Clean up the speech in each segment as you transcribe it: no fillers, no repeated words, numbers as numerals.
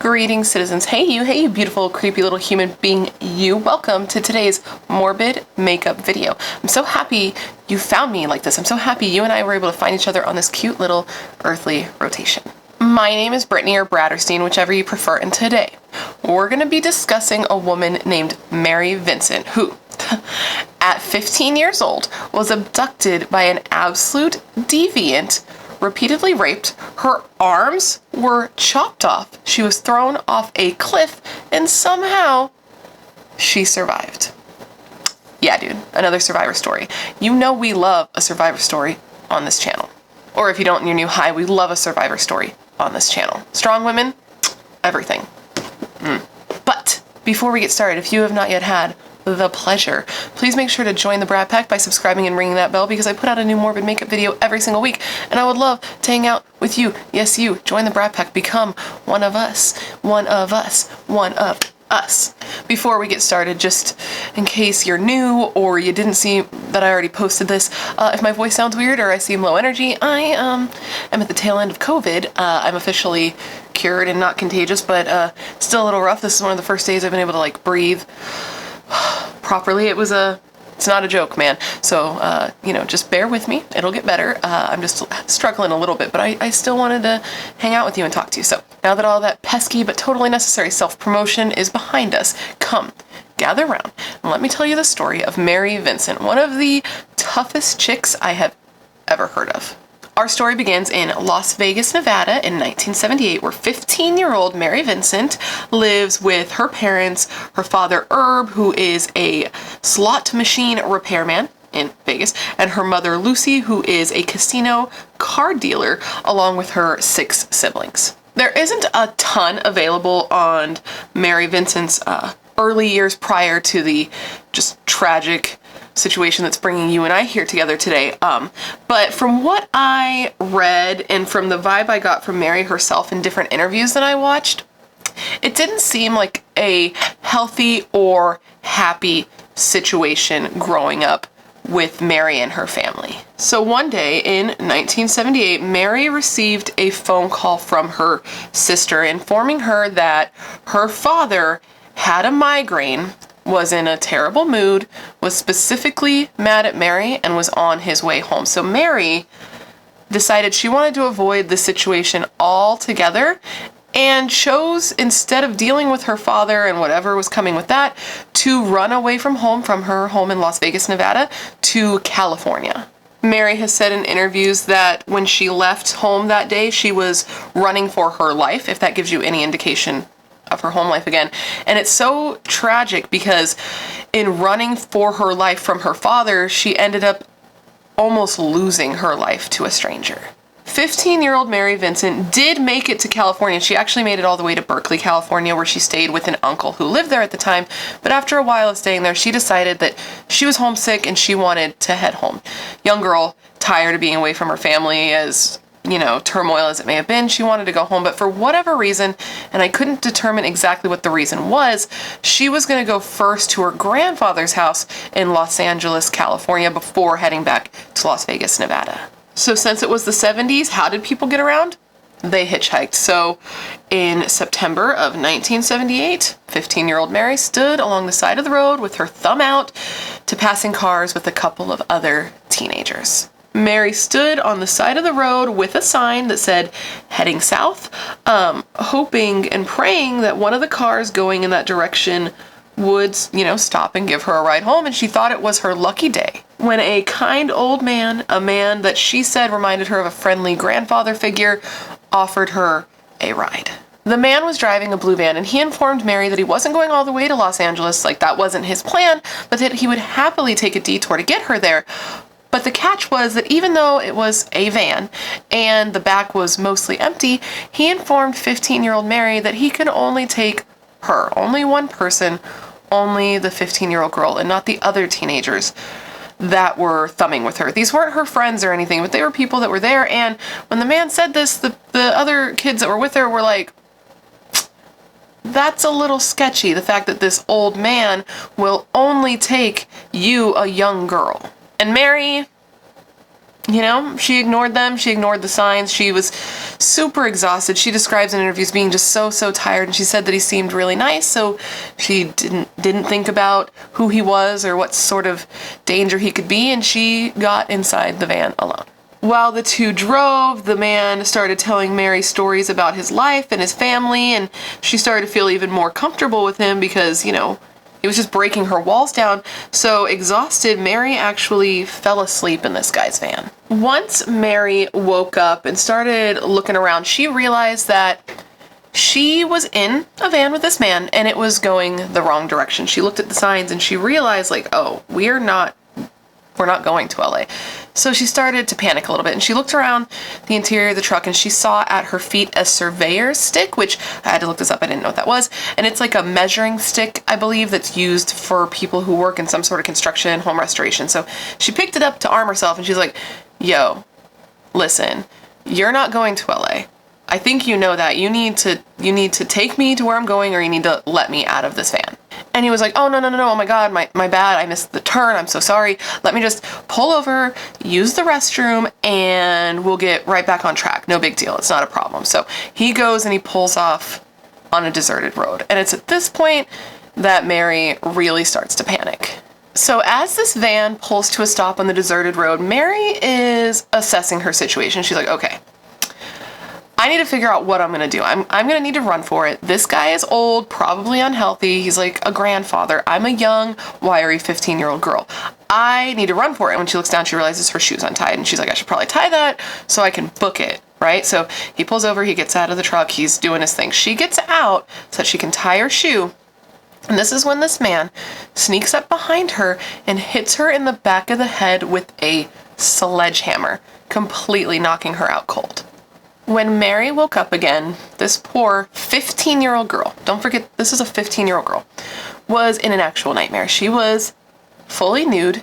Greetings, citizens. Hey you beautiful, creepy little human being, you. Welcome to today's Morbid makeup video. I'm so happy you found me like this. I'm so happy you and I were able to find each other on this cute little earthly rotation. My name is Brittany, or BRATTERSTEIN, whichever you prefer, and today we're going to be discussing a woman named Marie-Vincent who, at 15 years old, was abducted by an absolute deviant, repeatedly raped, her arms were chopped off, she was thrown off a cliff, and somehow she survived. Yeah, dude, another survivor story. You know we love a survivor story on this channel. Or if you don't and you're new, hi, we love a survivor story on this channel. Strong women, everything. But before we get started, if you have not yet had the pleasure, please make sure to join the Brat Pack by subscribing and ringing that bell, because I put out a new Morbid makeup video every single week, and I would love to hang out with you. Yes, you. Join the Brat Pack. Become one of us. One of us. One of us. Before we get started, just in case you're new or you didn't see that I already posted this, if my voice sounds weird or I seem low energy, I am at the tail end of COVID. I'm officially cured and not contagious, but still a little rough. This is one of the first days I've been able to like breathe properly. It's not a joke, man. So, you know, just bear with me. It'll get better. I'm just struggling a little bit, but I still wanted to hang out with you and talk to you. So now that all that pesky but totally necessary self-promotion is behind us, come, gather around, and let me tell you the story of Marie-Vincent, one of the toughest chicks I have ever heard of. Our story begins in Las Vegas, Nevada in 1978, where 15-year-old Marie-Vincent lives with her parents, her father Herb, who is a slot machine repairman in Vegas, and her mother Lucy, who is a casino card dealer, along with her 6 siblings. There isn't a ton available on Marie-Vincent's early years prior to the just tragic situation that's bringing you and I here together today. But from what I read and from the vibe I got from Mary herself in different interviews that I watched, it didn't seem like a healthy or happy situation growing up with Mary and her family. So one day in 1978, Mary received a phone call from her sister informing her that her father had a migraine, was in a terrible mood, was specifically mad at Mary, and was on his way home. So Mary decided she wanted to avoid the situation altogether and chose, instead of dealing with her father and whatever was coming with that, to run away from home, from her home in Las Vegas, Nevada, to California. Mary has said in interviews that when she left home that day, she was running for her life, if that gives you any indication of her home life again. And it's so tragic because in running for her life from her father, she ended up almost losing her life to a stranger. 15-year-old Marie-Vincent did make it to California. She actually made it all the way to Berkeley, California, where she stayed with an uncle who lived there at the time. But after a while of staying there, she decided that she was homesick and she wanted to head home. Young girl, tired of being away from her family, as you know, turmoil as it may have been, she wanted to go home, but for whatever reason, and I couldn't determine exactly what the reason was, she was going to go first to her grandfather's house in Los Angeles, California, before heading back to Las Vegas, Nevada. So since it was the 70s, how did people get around? They hitchhiked. So in September of 1978, 15-year-old Mary stood along the side of the road with her thumb out to passing cars with a couple of other teenagers. Mary stood on the side of the road with a sign that said, heading south, hoping and praying that one of the cars going in that direction would, you know, stop and give her a ride home, and she thought it was her lucky day when a kind old man, a man that she said reminded her of a friendly grandfather figure, offered her a ride. The man was driving a blue van, and he informed Mary that he wasn't going all the way to Los Angeles, like that wasn't his plan, but that he would happily take a detour to get her there. But the catch was that even though it was a van and the back was mostly empty, he informed 15-year-old Mary that he could only take her, only one person, only the 15-year-old girl, and not the other teenagers that were thumbing with her. These weren't her friends or anything, but they were people that were there, and when the man said this, the other kids that were with her were like, that's a little sketchy, the fact that this old man will only take you, a young girl. And Mary You know, she ignored them. She ignored the signs. She was super exhausted. She describes in interviews being just so tired, and she said that he seemed really nice, so she didn't think about who he was or what sort of danger he could be, and she got inside the van alone. While the two drove, the man started telling Mary stories about his life and his family, and she started to feel even more comfortable with him because, you know, he was just breaking her walls down. So exhausted, Mary actually fell asleep in this guy's van. Once Mary woke up and started looking around, she realized that she was in a van with this man and it was going the wrong direction. She looked at the signs and she realized, like, oh, we're not going to LA. So she started to panic a little bit, and she looked around the interior of the truck and she saw at her feet a surveyor's stick, which I had to look this up. I didn't know what that was. And it's like a measuring stick, I believe, that's used for people who work in some sort of construction, home restoration. So she picked it up to arm herself, and she's like, yo, listen, you're not going to LA. I think you know that. You need to take me to where I'm going, or you need to let me out of this van. And he was like, oh, no, oh my God, my bad, I missed the turn, I'm so sorry. Let me just pull over, use the restroom, and we'll get right back on track. No big deal, it's not a problem. So he goes and he pulls off on a deserted road. And it's at this point that Mary really starts to panic. So as this van pulls to a stop on the deserted road, Mary is assessing her situation. She's like, okay, I need to figure out what I'm going to do. I'm going to need to run for it. This guy is old, probably unhealthy. He's like a grandfather. I'm a young, wiry 15-year-old girl. I need to run for it. And when she looks down, she realizes her shoe's untied. And she's like, I should probably tie that so I can book it, right? So he pulls over, he gets out of the truck, he's doing his thing. She gets out so that she can tie her shoe. And this is when this man sneaks up behind her and hits her in the back of the head with a sledgehammer, completely knocking her out cold. When Mary woke up again, this poor 15-year-old girl, don't forget this is a 15-year-old girl, was in an actual nightmare. She was fully nude,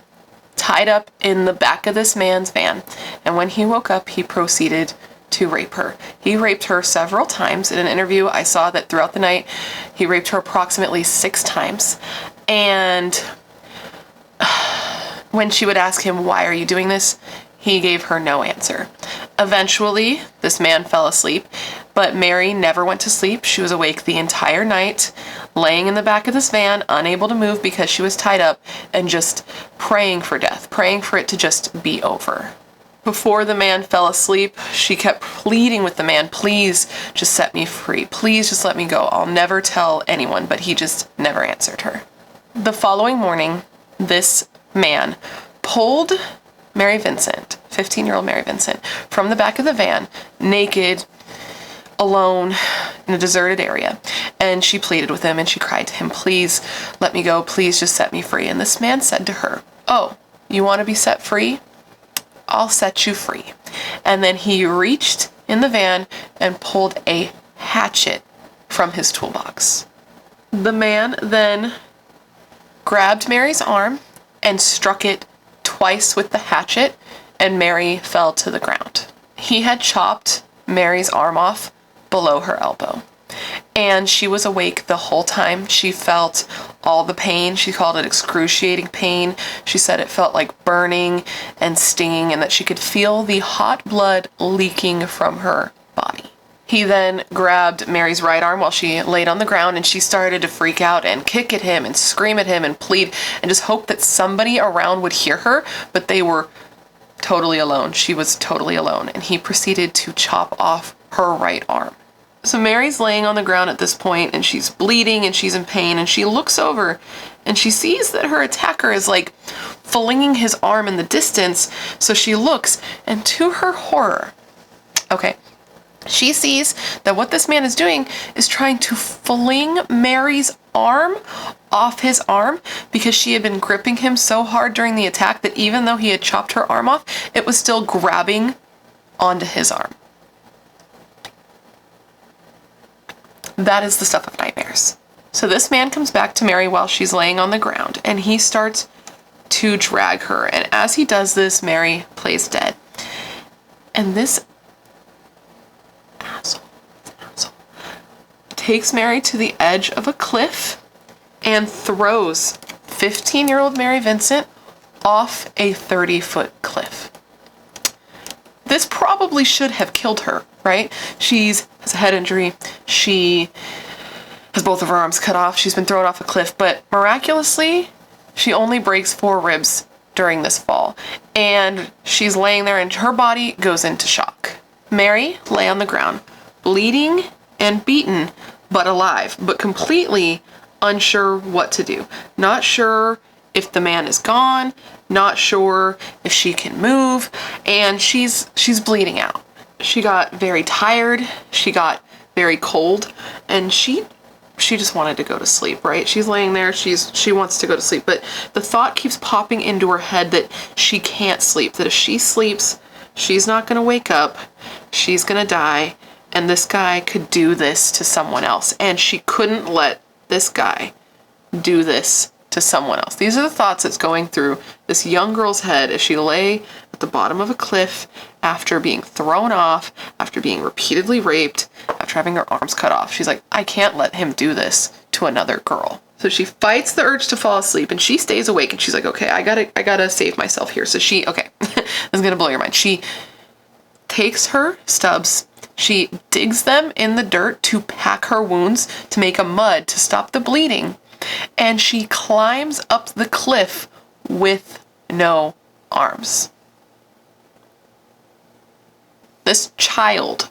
tied up in the back of this man's van, and when he woke up, he proceeded to rape her. He raped her several times. In an interview, I saw that throughout the night, he raped her approximately 6 times, and when she would ask him, why are you doing this? He gave her no answer. Eventually, this man fell asleep, but Mary never went to sleep. She was awake the entire night, laying in the back of this van, unable to move because she was tied up, and just praying for death, praying for it to just be over. Before the man fell asleep, she kept pleading with the man, please just set me free. Please just let me go. I'll never tell anyone, but he just never answered her. The following morning, this man pulled Marie-Vincent, 15-year-old Marie-Vincent, from the back of the van, naked, alone, in a deserted area. And she pleaded with him and she cried to him, please let me go, please just set me free. And this man said to her, oh, you want to be set free? I'll set you free. And then he reached in the van and pulled a hatchet from his toolbox. The man then grabbed Mary's arm and struck it twice with the hatchet, and Mary fell to the ground. He had chopped Mary's arm off below her elbow, and she was awake the whole time. She felt all the pain. She called it excruciating pain. She said it felt like burning and stinging, and that she could feel the hot blood leaking from her body. He then grabbed Mary's right arm while she laid on the ground, and she started to freak out and kick at him and scream at him and plead and just hope that somebody around would hear her, but they were totally alone. She was totally alone, and he proceeded to chop off her right arm. So Mary's laying on the ground at this point, and she's bleeding and she's in pain, and she looks over and she sees that her attacker is like flinging his arm in the distance. So she looks, and to her horror, she sees that what this man is doing is trying to fling Mary's arm off his arm, because she had been gripping him so hard during the attack that even though he had chopped her arm off, it was still grabbing onto his arm. That is the stuff of nightmares. So this man comes back to Mary while she's laying on the ground, and he starts to drag her. And as he does this, Mary plays dead. And this asshole takes Mary to the edge of a cliff and throws 15-year-old Marie-Vincent off a 30-foot cliff. probably should have killed her, right? She's has a head injury. She has both of her arms cut off. She's been thrown off a cliff, but miraculously, she only breaks 4 ribs during this fall. And she's laying there and her body goes into shock. Mary lay on the ground, bleeding and beaten, but alive, but completely unsure what to do. Not sure if the man is gone, not sure if she can move, and she's bleeding out. She got very tired, she got very cold, and she just wanted to go to sleep, right? She's laying there, she wants to go to sleep, but the thought keeps popping into her head that she can't sleep, that if she sleeps, she's not gonna wake up, she's gonna die, and this guy could do this to someone else, and she couldn't let this guy do this to someone else. These are the thoughts that's going through this young girl's head as she lay at the bottom of a cliff after being thrown off, after being repeatedly raped, after having her arms cut off. She's like, I can't let him do this to another girl. So she fights the urge to fall asleep and she stays awake and she's like, okay, I gotta save myself here. So okay, this is gonna blow your mind. She takes her stubs, she digs them in the dirt to pack her wounds, to make a mud to stop the bleeding, and she climbs up the cliff with no arms. This child,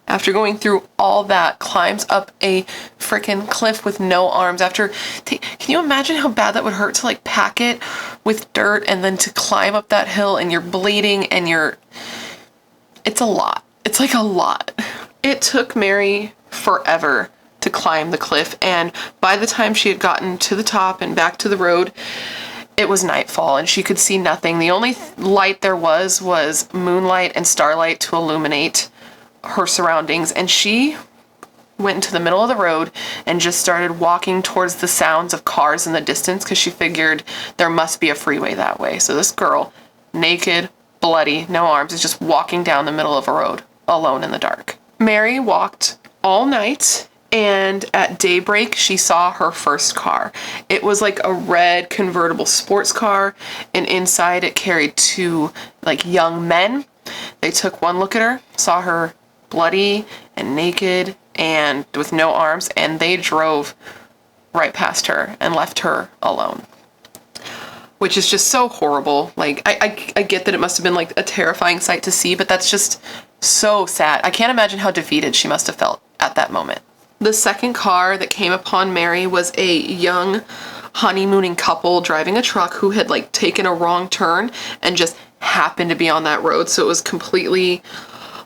after going through all that, climbs up a freaking cliff with no arms. Can you imagine how bad that would hurt to like pack it with dirt and then to climb up that hill and you're bleeding and it's a lot. It's like a lot. It took Mary forever to climb the cliff, and by the time she had gotten to the top and back to the road, it was nightfall and she could see nothing. The only light there was moonlight and starlight to illuminate her surroundings, and she went into the middle of the road and just started walking towards the sounds of cars in the distance because she figured there must be a freeway that way. So this girl, naked, bloody, no arms, is just walking down the middle of a road alone in the dark. Mary walked all night, and at daybreak she saw her first car. It was like a red convertible sports car, and inside it carried 2 like young men. They took one look at her, saw her bloody and naked and with no arms, and they drove right past her and left her alone. Which is just so horrible. Like, I get that it must have been like a terrifying sight to see, but that's just so sad. I can't imagine how defeated she must have felt at that moment. The second car that came upon Mary was a young honeymooning couple driving a truck who had like taken a wrong turn and just happened to be on that road. So it was completely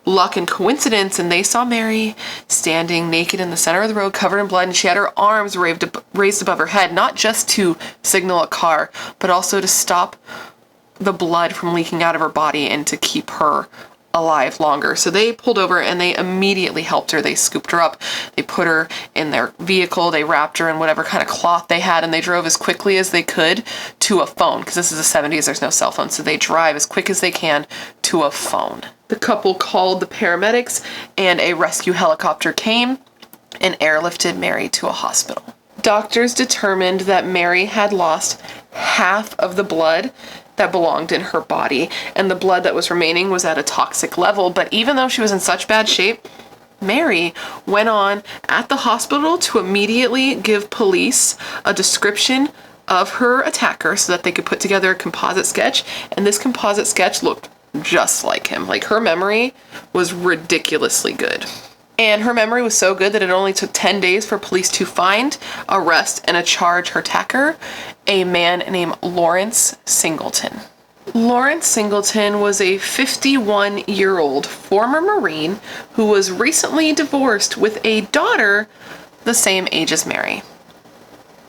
luck and coincidence, and they saw Mary standing naked in the center of the road covered in blood, and she had her arms raised above her head, not just to signal a car, but also to stop the blood from leaking out of her body and to keep her alive longer. So they pulled over and they immediately helped her. They scooped her up, they put her in their vehicle, they wrapped her in whatever kind of cloth they had, and they drove as quickly as they could to a phone, because this is the 70s, there's no cell phone, so they drive as quick as they can to a phone. The couple called the paramedics and a rescue helicopter came and airlifted Mary to a hospital. Doctors determined that Mary had lost half of the blood that belonged in her body, and the blood that was remaining was at a toxic level. But even though she was in such bad shape, Mary went on at the hospital to immediately give police a description of her attacker so that they could put together a composite sketch, and this composite sketch looked just like him. Like, her memory was ridiculously good. And her memory was so good that it only took 10 days for police to find, arrest, and charge her attacker, a man named Lawrence Singleton. Lawrence Singleton was a 51-year-old former Marine who was recently divorced with a daughter the same age as Mary.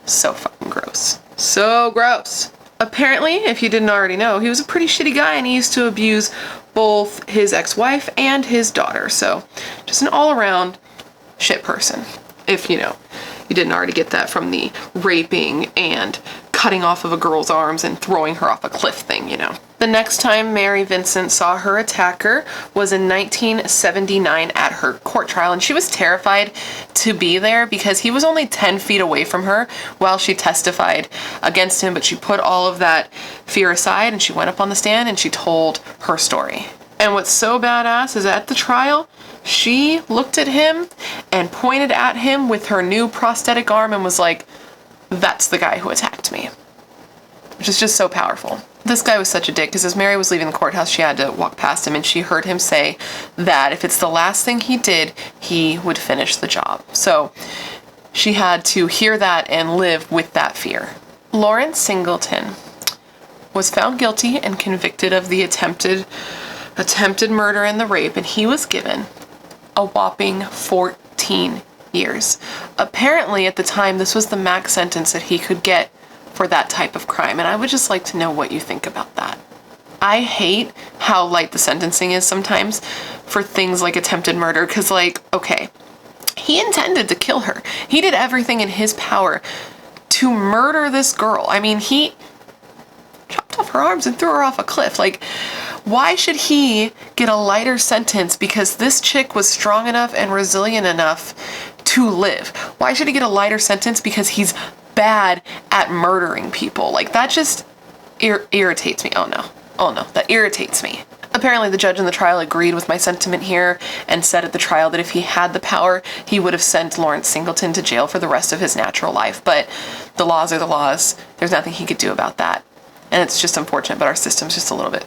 So fucking gross. So gross. Apparently, if you didn't already know, he was a pretty shitty guy and he used to abuse both his ex-wife and his daughter. So just an all-around shit person. If, you didn't already get that from the raping and cutting off of a girl's arms and throwing her off a cliff thing, The next time Marie-Vincent saw her attacker was in 1979 at her court trial, and she was terrified to be there because he was only 10 feet away from her while she testified against him, but she put all of that fear aside and she went up on the stand and she told her story. And what's so badass is at the trial, she looked at him and pointed at him with her new prosthetic arm and was like, that's the guy who attacked me. Which is just so powerful. This guy was such a dick because as Mary was leaving the courthouse, she had to walk past him and she heard him say that if it's the last thing he did, he would finish the job. So she had to hear that and live with that fear. Lawrence Singleton was found guilty and convicted of the attempted murder and the rape, and he was given a whopping 14 years. Apparently, at the time, this was the max sentence that he could get for that type of crime, and I would just like to know what you think about that. I hate how light the sentencing is sometimes for things like attempted murder, because, like, okay, he intended to kill her. He did everything in his power to murder this girl. I mean, he chopped off her arms and threw her off a cliff. Like, why should he get a lighter sentence because this chick was strong enough and resilient enough to live? Why should he get a lighter sentence because he's bad at murdering people? Like, that just irritates me. Oh no, that irritates me. Apparently the judge in the trial agreed with my sentiment here and said at the trial that if he had the power, he would have sent Lawrence Singleton to jail for the rest of his natural life. But the laws are the laws. There's nothing he could do about that. And it's just unfortunate, but our system's just a little bit,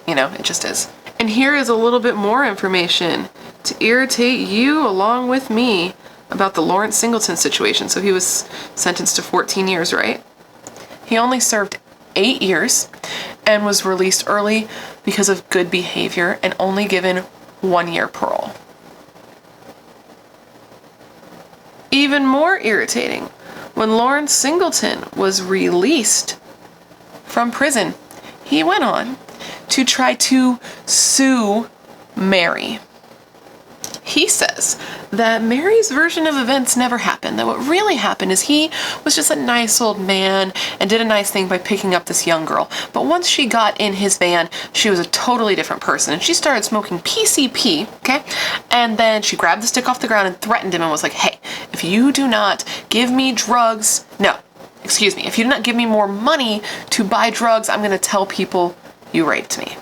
you know, it just is. And here is a little bit more information to irritate you along with me about the Lawrence Singleton situation. So he was sentenced to 14 years, right? He only served 8 years and was released early because of good behavior and only given 1 year parole. Even more irritating, when Lawrence Singleton was released from prison, he went on to try to sue Mary. He says that Mary's version of events never happened, that what really happened is he was just a nice old man and did a nice thing by picking up this young girl. But once she got in his van, she was a totally different person and she started smoking PCP, okay? And then she grabbed the stick off the ground and threatened him and was like, hey, if you do not give me drugs, if you do not give me more money to buy drugs, I'm gonna tell people you raped me.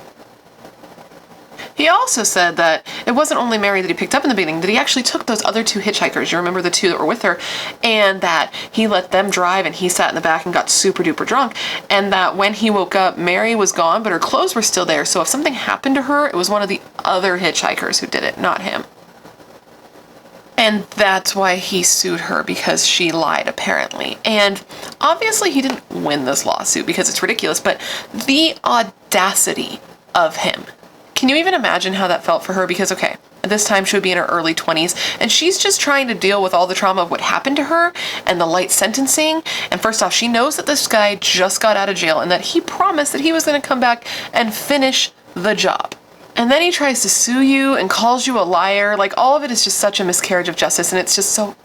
He also said that it wasn't only Mary that he picked up in the beginning, that he actually took those other 2 hitchhikers, you remember the 2 that were with her, and that he let them drive and he sat in the back and got super duper drunk, and that when he woke up, Mary was gone, but her clothes were still there, so if something happened to her, it was one of the other hitchhikers who did it, not him. And that's why he sued her, because she lied, apparently. And obviously he didn't win this lawsuit because it's ridiculous, but the audacity of him. Can you even imagine how that felt for her? Because, okay, at this time she would be in her early 20s and she's just trying to deal with all the trauma of what happened to her and the light sentencing. And first off, she knows that this guy just got out of jail and that he promised that he was going to come back and finish the job. And then he tries to sue you and calls you a liar. Like, all of it is just such a miscarriage of justice, and it's just so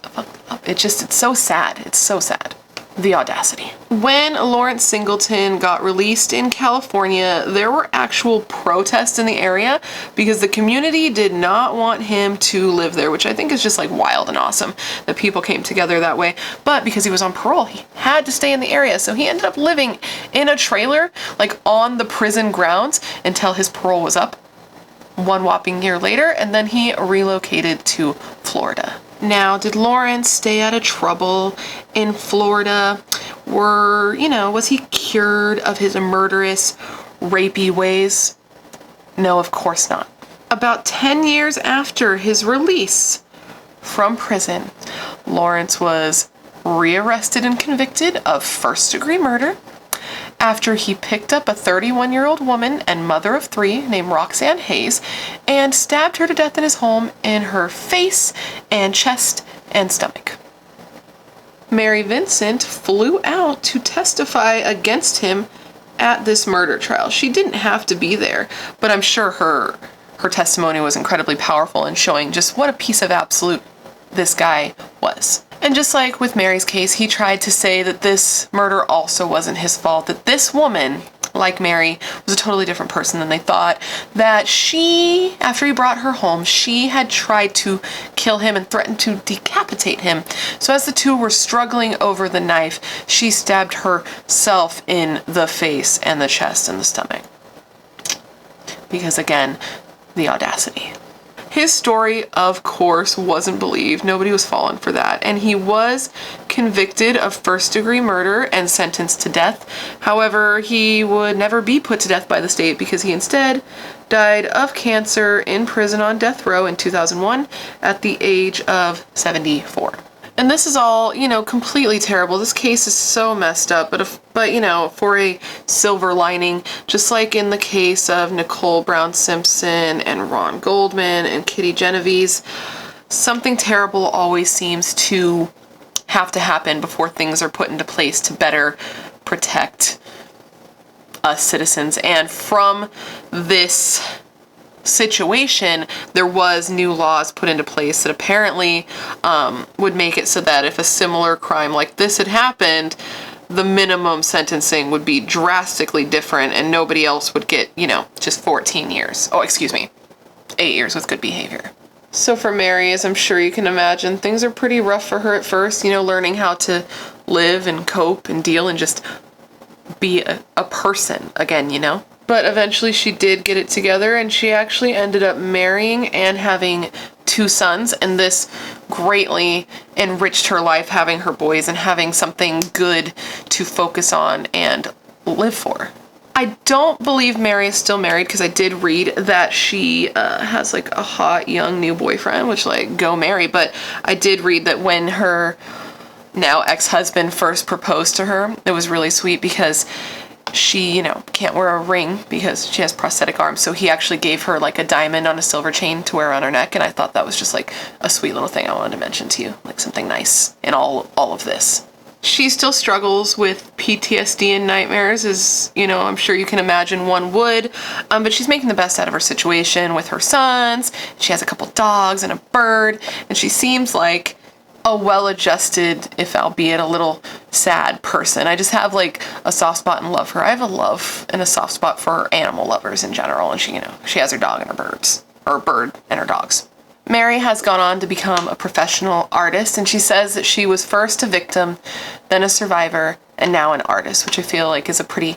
fucked up. It's so sad. It's so sad. The audacity. When Lawrence Singleton got released in California, there were actual protests in the area because the community did not want him to live there, which I think is just like wild and awesome that people came together that way. But because he was on parole, he had to stay in the area. So he ended up living in a trailer, like on the prison grounds, until his parole was up 1 whopping year later, and then he relocated to Florida. Now, did Lawrence stay out of trouble in Florida? Was he cured of his murderous, rapey ways? No, of course not. About 10 years after his release from prison, Lawrence was rearrested and convicted of first-degree murder after he picked up a 31-year-old woman and mother of 3 named Roxanne Hayes and stabbed her to death in his home in her face and chest and stomach. Marie-Vincent flew out to testify against him at this murder trial. She didn't have to be there, but I'm sure her testimony was incredibly powerful in showing just what a piece of absolute this guy was. And just like with Mary's case, he tried to say that this murder also wasn't his fault, that this woman, like Mary, was a totally different person than they thought, that she, after he brought her home, she had tried to kill him and threatened to decapitate him. So as the 2 were struggling over the knife, she stabbed herself in the face and the chest and the stomach. because again, the audacity. His story, of course, wasn't believed. Nobody was falling for that. And he was convicted of first-degree murder and sentenced to death. However, he would never be put to death by the state because he instead died of cancer in prison on death row in 2001 at the age of 74. And this is all, you know, completely terrible. This case is so messed up, but you know, for a silver lining, just like in the case of Nicole Brown Simpson and Ron Goldman and Kitty Genovese, something terrible always seems to have to happen before things are put into place to better protect us citizens. And from this situation, there was new laws put into place that apparently would make it so that if a similar crime like this had happened, the minimum sentencing would be drastically different and nobody else would get, you know, just 14 years. Oh, excuse me, 8 years with good behavior. So for Mary, as I'm sure you can imagine, things are pretty rough for her at first, you know, learning how to live and cope and deal and just be a person again, you know? But eventually she did get it together and she actually ended up marrying and having 2 sons, and this greatly enriched her life, having her boys and having something good to focus on and live for. I don't believe Mary is still married because I did read that she has like a hot young new boyfriend, which like go Mary, but I did read that when her now ex-husband first proposed to her, it was really sweet because she, you know, can't wear a ring because she has prosthetic arms, so he actually gave her like a diamond on a silver chain to wear around her neck, and I thought that was just like a sweet little thing I wanted to mention to you, like something nice in all of this. She still struggles with PTSD and nightmares, as, you know, I'm sure you can imagine one would, but she's making the best out of her situation with her sons. She has a couple dogs and a bird, and she seems like a well-adjusted, if albeit a little sad person. I just have like a soft spot and love her. I have a love and a soft spot for animal lovers in general, and she, you know, she has her dog and her birds, or bird and her dogs. Mary has gone on to become a professional artist, and she says that she was first a victim, then a survivor, and now an artist, which I feel like is a pretty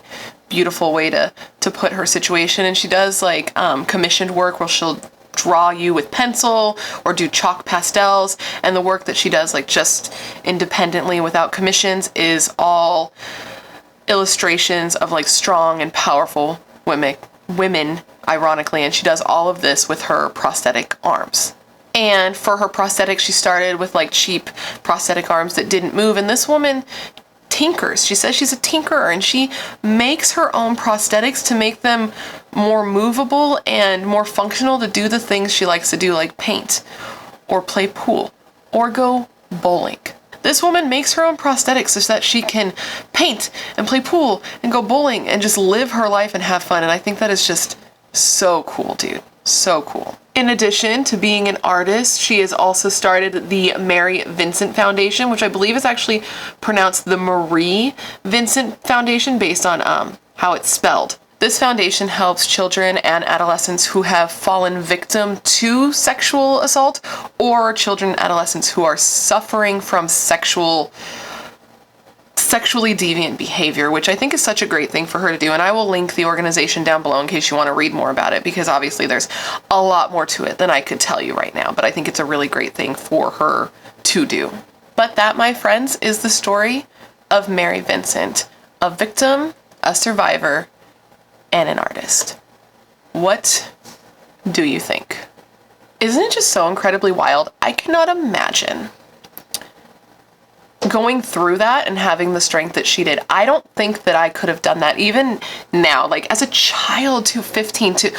beautiful way to put her situation. And she does like commissioned work where she'll draw you with pencil or do chalk pastels, and the work that she does like just independently without commissions is all illustrations of like strong and powerful women ironically, and she does all of this with her prosthetic arms. And for her prosthetics, she started with like cheap prosthetic arms that didn't move, and this woman tinkers. She says she's a tinkerer, and she makes her own prosthetics to make them more movable and more functional to do the things she likes to do, like paint or play pool or go bowling. This woman makes her own prosthetics so that she can paint and play pool and go bowling and just live her life and have fun. And I think that is just so cool, dude. So cool. In addition to being an artist, she has also started the Marie-Vincent Foundation, which I believe is actually pronounced the Marie-Vincent Foundation based on how it's spelled. This foundation helps children and adolescents who have fallen victim to sexual assault, or children and adolescents who are suffering from sexually deviant behavior, which I think is such a great thing for her to do. And I will link the organization down below in case you want to read more about it, because obviously there's a lot more to it than I could tell you right now, but I think it's a really great thing for her to do. But that, my friends, is the story of Marie-Vincent, a victim, a survivor, and an artist. What do you think? Isn't it just so incredibly wild? I cannot imagine going through that and having the strength that she did. I don't think that I could have done that even now, like as a child to 15 to,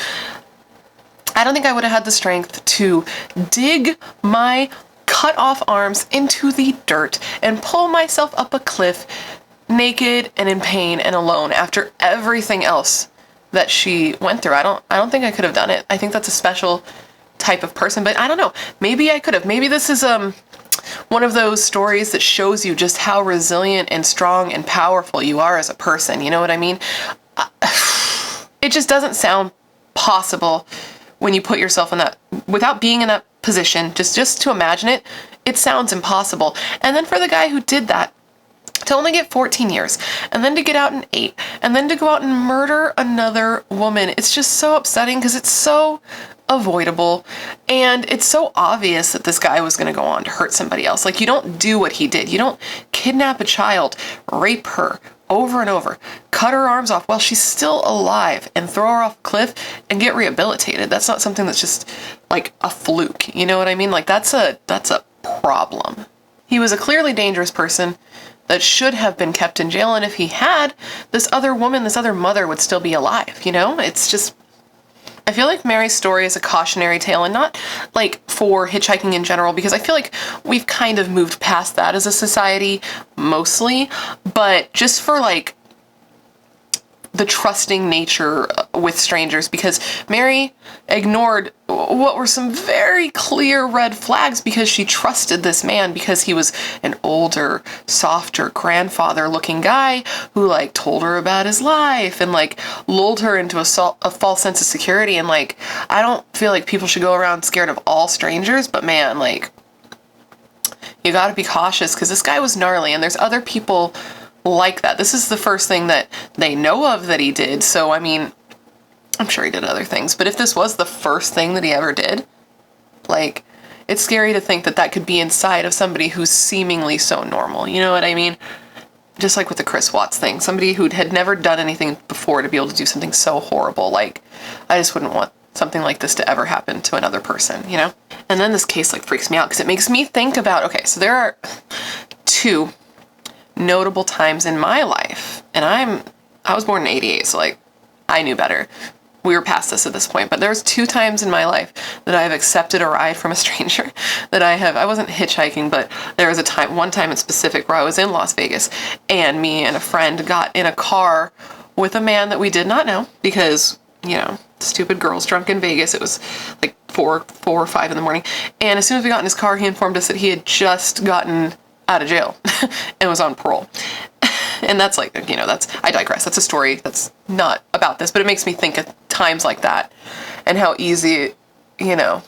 I don't think I would have had the strength to dig my cut off arms into the dirt and pull myself up a cliff naked and in pain and alone after everything else that she went through. I don't think I could have done it. I think that's a special type of person, but I don't know. Maybe I could have. Maybe this is one of those stories that shows you just how resilient and strong and powerful you are as a person. You know what I mean? It just doesn't sound possible when you put yourself in that, without being in that position, just to imagine it, it sounds impossible. And then for the guy who did that, to only get 14 years, and then to get out in 8, and then to go out and murder another woman. It's just so upsetting because it's so avoidable, and it's so obvious that this guy was going to go on to hurt somebody else. Like, you don't do what he did. You don't kidnap a child, rape her over and over, cut her arms off while she's still alive, and throw her off a cliff and get rehabilitated. That's not something that's just like a fluke. You know what I mean? Like, that's a problem. He was a clearly dangerous person that should have been kept in jail, and if he had, this other woman, this other mother would still be alive, you know? It's just, I feel like Mary's story is a cautionary tale, and not like for hitchhiking in general, because I feel like we've kind of moved past that as a society mostly, but just for like the trusting nature with strangers, because Mary ignored what were some very clear red flags because she trusted this man, because he was an older, softer, grandfather looking guy who like told her about his life and like lulled her into a false sense of security. And like, I don't feel like people should go around scared of all strangers, but man, like, you gotta be cautious because this guy was gnarly, and there's other people like that. This is the first thing that they know of that he did, so I mean, I'm sure he did other things, but if this was the first thing that he ever did, like, it's scary to think that that could be inside of somebody who's seemingly so normal, you know what I mean? Just like with the Chris Watts thing, somebody who had never done anything before to be able to do something so horrible. Like, I just wouldn't want something like this to ever happen to another person, you know? And then this case like freaks me out because it makes me think about, okay, so there are 2 notable times in my life, and I was born in '88, so like, I knew better. We were past this at this point, but there's 2 times in my life that I've accepted a ride from a stranger. That I wasn't hitchhiking, but there was one time in specific where I was in Las Vegas, and me and a friend got in a car with a man that we did not know, because, you know, stupid girls drunk in Vegas. It was like 4 or 5 in the morning, and as soon as we got in his car, he informed us that he had just gotten out of jail and was on parole. And that's like, you know, I digress. That's a story that's not about this, but it makes me think of times like that and how easy, you know,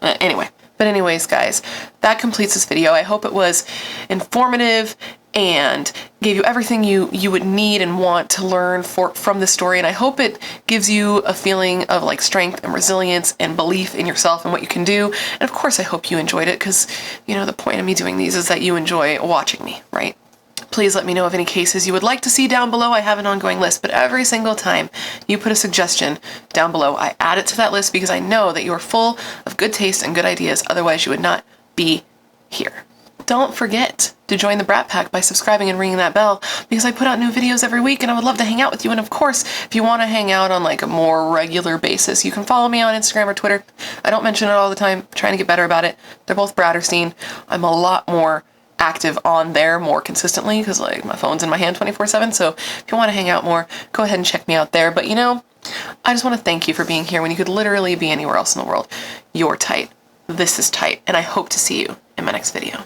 anyway. But anyways, guys, that completes this video. I hope it was informative and gave you everything you would need and want to learn from this story. And I hope it gives you a feeling of like strength and resilience and belief in yourself and what you can do. And of course, I hope you enjoyed it, because, you know, the point of me doing these is that you enjoy watching me, right? Please let me know of any cases you would like to see down below. I have an ongoing list, but every single time you put a suggestion down below, I add it to that list because I know that you are full of good taste and good ideas. Otherwise, you would not be here. Don't forget to join the Brat Pack by subscribing and ringing that bell, because I put out new videos every week and I would love to hang out with you. And of course, if you want to hang out on like a more regular basis, you can follow me on Instagram or Twitter. I don't mention it all the time. I'm trying to get better about it. They're both BRATTERSTEIN. I'm a lot more active on there more consistently because like my phone's in my hand 24/7. So if you want to hang out more, go ahead and check me out there. But you know, I just want to thank you for being here when you could literally be anywhere else in the world. You're tight. This is tight. And I hope to see you in my next video.